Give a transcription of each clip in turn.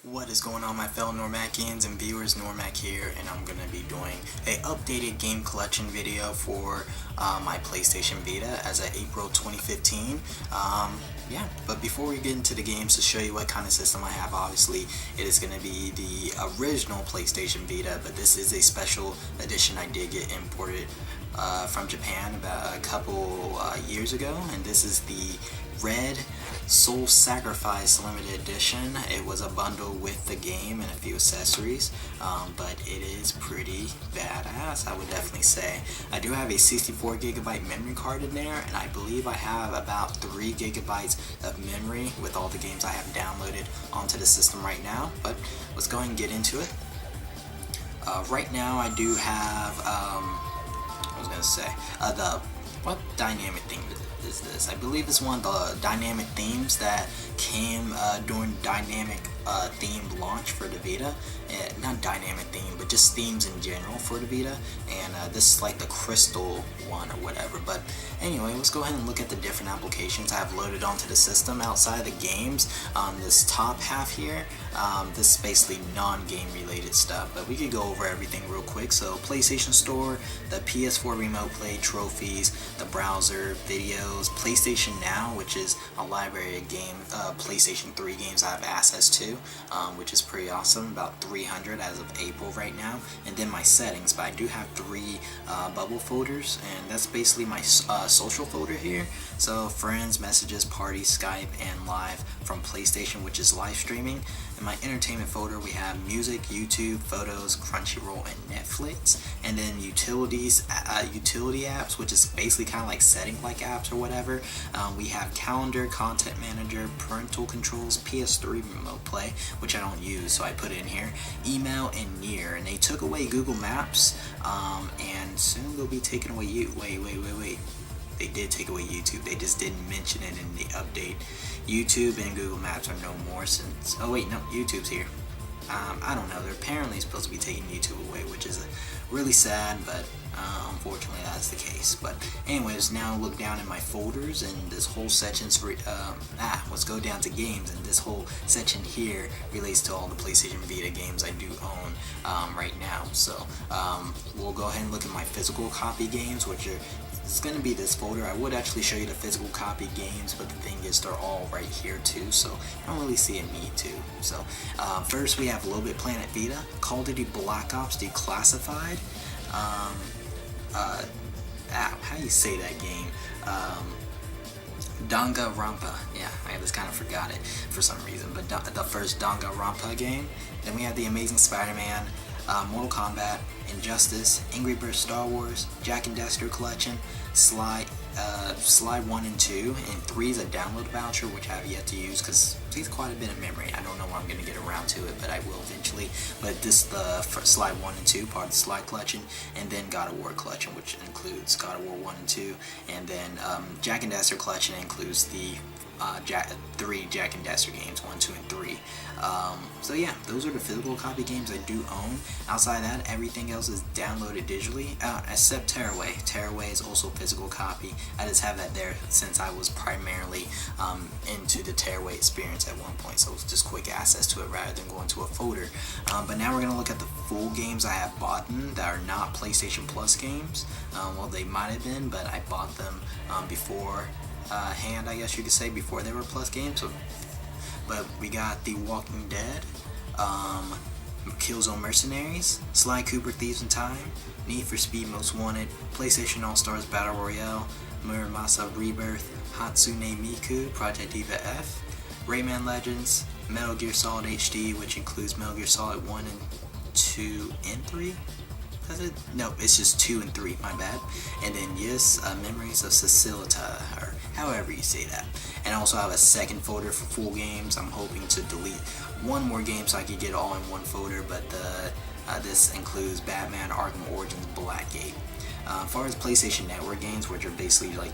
What is going on, my fellow Normakians and viewers? Normac here, and I'm going to be doing a updated game collection video for my PlayStation Vita as of April 2015. Yeah, but before we get into the games, to show you what kind of system I have, obviously it is going to be the original PlayStation Vita, but this is a special edition I did get imported from Japan about a couple years ago, and this is the Red Soul Sacrifice limited edition. It was a bundle with the game and a few accessories, but it is pretty badass, I would definitely say. I do have a 64 gigabyte memory card in there, and I believe I have about 3 gigabytes of memory with all the games I have downloaded onto the system right now. But let's go ahead and get into it. Right now I do have what dynamic theme is this? I believe it's one of the dynamic themes that came during dynamic themed launch for the Vita. Not dynamic theme, but just themes in general for the Vita. And this is like the crystal one or whatever. But anyway, let's go ahead and look at the different applications I have loaded onto the system outside of the games. This top half here, this is basically non-game related stuff, but we could go over everything real quick. So PlayStation Store, the PS4 Remote Play, trophies, the browser, videos, PlayStation Now, which is a library of PlayStation 3 games I have access to, which is pretty awesome, about 300 as of April right now. And then my settings, but I do have 3 bubble folders, and that's basically my social folder here. So friends, messages, parties, Skype, and live from PlayStation, which is live streaming. In my entertainment folder, we have music, YouTube, photos, Crunchyroll, and Netflix. And then utilities, utility apps, which is basically kind of like setting-like apps or whatever. We have calendar, content manager, parental controls, PS3 remote play, which I don't use, so I put it in here. Email and Near, and they took away Google Maps, and soon they'll be taking away wait. They did take away YouTube. They just didn't mention it in the update. YouTube and Google Maps are no more since... Oh wait, no, YouTube's here. I don't know. They're apparently supposed to be taking YouTube away, which is really sad, but unfortunately that's the case. But anyways, now look down in my folders, and this whole section's for... let's go down to games, and this whole section here relates to all the PlayStation Vita games I do own right now. So we'll go ahead and look at my physical copy games, which are... It's going to be this folder. I would actually show you the physical copy games, but the thing is they're all right here too, so I don't really see a need to. So first we have Little Bit Planet Vita, Call of Duty Black Ops Declassified, how do you say that game? Danganronpa. Yeah, I just kind of forgot it for some reason, but the first Danganronpa game. Then we have The Amazing Spider-Man, Mortal Kombat, Injustice, Angry Birds Star Wars, Jak and Daxter Collection, Slide 1 and 2, and 3 is a download voucher, which I have yet to use because it takes quite a bit of memory. I don't know when I'm going to get around to it, but I will eventually. But this is the Slide 1 and 2, part of the Slide Collection, and then God of War Collection, which includes God of War 1 and 2, and then Jak and Daxter Collection includes the 3 Jak and Daxter games, 1, 2, and 3. So yeah, those are the physical copy games I do own. Outside of that, everything else is downloaded digitally, except Tearaway. Tearaway is also physical copy. I just have that there since I was primarily into the Tearaway experience at one point, so it's just quick access to it rather than going to a folder. But now we're going to look at the full games I have bought that are not PlayStation Plus games. Well, they might have been, but I bought them before hand, I guess you could say, before they were Plus games. So, but we got The Walking Dead, Killzone Mercenaries, Sly Cooper Thieves in Time, Need for Speed Most Wanted, PlayStation All-Stars Battle Royale, Muramasa Rebirth, Hatsune Miku, Project Diva F, Rayman Legends, Metal Gear Solid HD, which includes Metal Gear Solid 1 and 2 and 3. No, it's just 2 and 3, my bad. And then yes, Memories of Cecilita, or however you say that. And I also have a second folder for full games. I'm hoping to delete one more game so I can get all in one folder, but this includes Batman Arkham Origins Blackgate. As far as PlayStation Network games, which are basically like,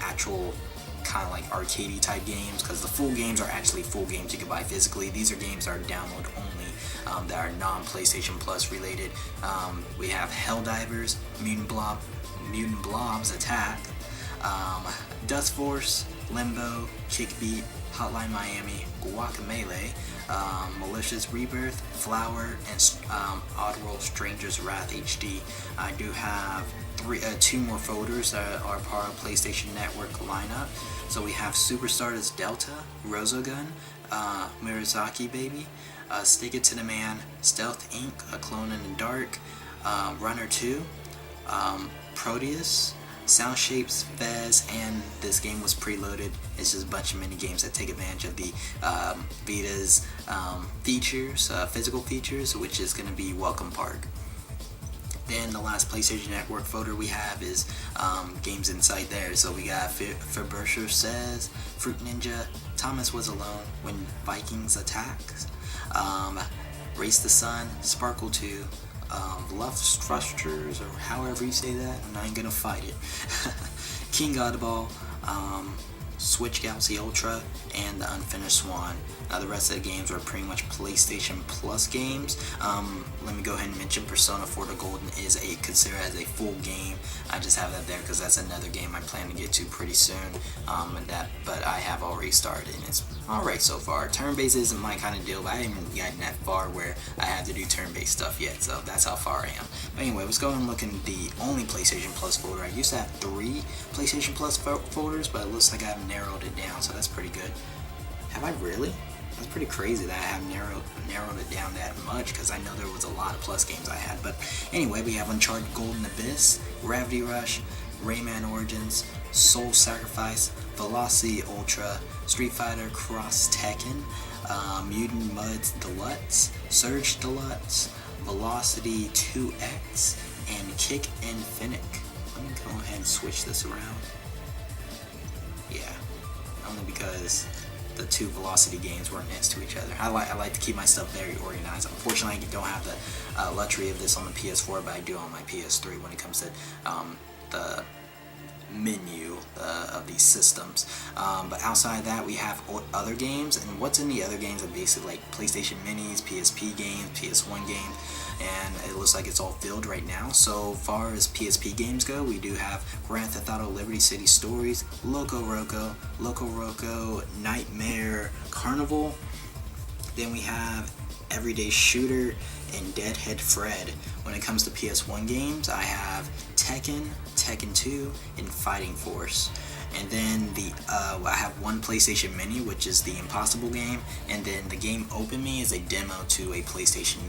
actual kind of like arcadey type games, because the full games are actually full games you can buy physically. These are games that are download only, that are non-PlayStation Plus related. We have Helldivers, Mutant Blobs Attack, Dust Force, Limbo, Kickbeat, Hotline Miami, Guacamelee, Malicious Rebirth, Flower, and Oddworld Stranger's Wrath HD. I do have two more folders that are part of PlayStation Network lineup. So we have Super Stardust Delta, Rosogun, Mirazaki Baby, Stick It to the Man, Stealth Inc., A Clone in the Dark, Runner 2, Proteus, Sound Shapes, Fez, and this game was preloaded. It's just a bunch of mini games that take advantage of the Vita's features, physical features, which is going to be Welcome Park. Then the last PlayStation Network folder we have is games inside there. So we got Faberger Says, Fruit Ninja, Thomas Was Alone, When Vikings Attack, Race the Sun, Sparkle 2, Love Thrusters, or however you say that, I'm not even gonna fight it. King Godball, Switch Galaxy Ultra, and the Unfinished Swan. The rest of the games are pretty much PlayStation Plus games. Let me go ahead and mention Persona 4 The Golden is considered as a full game. I just have that there because that's another game I plan to get to pretty soon. But I have already started, and it's alright so far. Turn-based isn't my kind of deal, but I haven't gotten that far where I have to do turn-based stuff yet, so that's how far I am. But anyway, let's go and look in the only PlayStation Plus folder. I used to have 3 PlayStation Plus folders, but it looks like I've narrowed it down, so that's pretty good. Have I really? That's pretty crazy that I have narrowed it down that much, because I know there was a lot of Plus games I had. But anyway, we have Uncharted Golden Abyss, Gravity Rush, Rayman Origins, Soul Sacrifice, Velocity Ultra, Street Fighter Cross Tekken, Mutant Mudds Deluxe, Surge Deluxe, Velocity 2X, and Kick Infinite. Let me go ahead and switch this around. Yeah, only because the two Velocity games weren't next to each other. I like to keep my stuff very organized. Unfortunately, I don't have the luxury of this on the PS4, but I do on my PS3 when it comes to the menu of these systems. But outside of that, we have other games, and what's in the other games are basically like PlayStation Minis, PSP games, PS1 games, and it looks like it's all filled right now. So far as PSP games go, we do have Grand Theft Auto Liberty City Stories, Loco Roco, Nightmare Carnival. Then we have Everyday Shooter and Deadhead Fred. When it comes to PS1 games, I have Tekken, Tekken 2, and Fighting Force. And then I have one PlayStation Mini, which is the Impossible game, and then the game Open Me is a demo to a PlayStation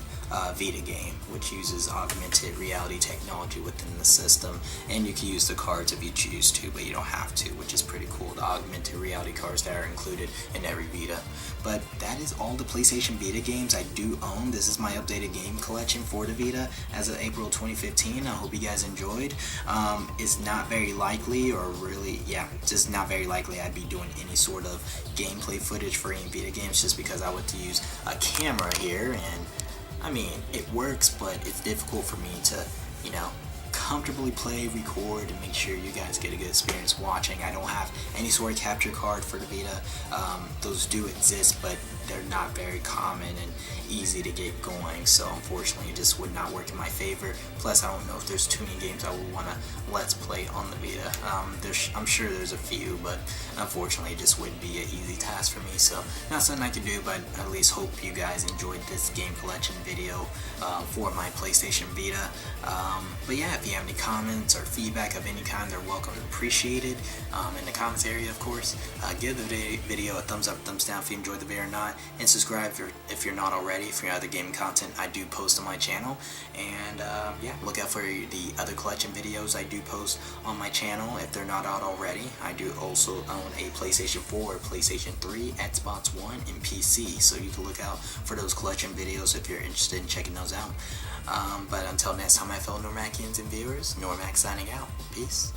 Vita game, which uses augmented reality technology within the system, and you can use the cards if you choose to, but you don't have to, which is pretty cool, the augmented reality cards that are included in every Vita. But that is all the PlayStation Vita games I do own. This is my updated game collection for the Vita as of April 2015. I hope you guys enjoyed. It's not very likely, or really, yeah, just not very likely I'd be doing any sort of gameplay footage for any Vita games, just because I would use a camera here, and I mean, it works, but it's difficult for me to, comfortably play, record, and make sure you guys get a good experience watching. I don't have any sort of capture card for the Vita. Those do exist, but they're not very common and easy to get going, so unfortunately it just would not work in my favor. Plus, I don't know if there's too many games I would want to let's play on the Vita. I'm sure there's a few, but unfortunately it just wouldn't be an easy task for me, so not something I can do, but at least hope you guys enjoyed this game collection video for my PlayStation Vita. But yeah, if you have any comments or feedback of any kind, they're welcome and appreciated in the comments area, of course. Give the video a thumbs up, thumbs down if you enjoyed the video or not, and subscribe if you're not already for other gaming content I do post on my channel. And yeah, look out for the other collection videos I do post on my channel if they're not out already. I do also own a PlayStation 4, PlayStation 3, Xbox One, and PC, so you can look out for those collection videos if you're interested in checking those out. But until next time, my fellow Normakians and viewers, Normac signing out. Peace.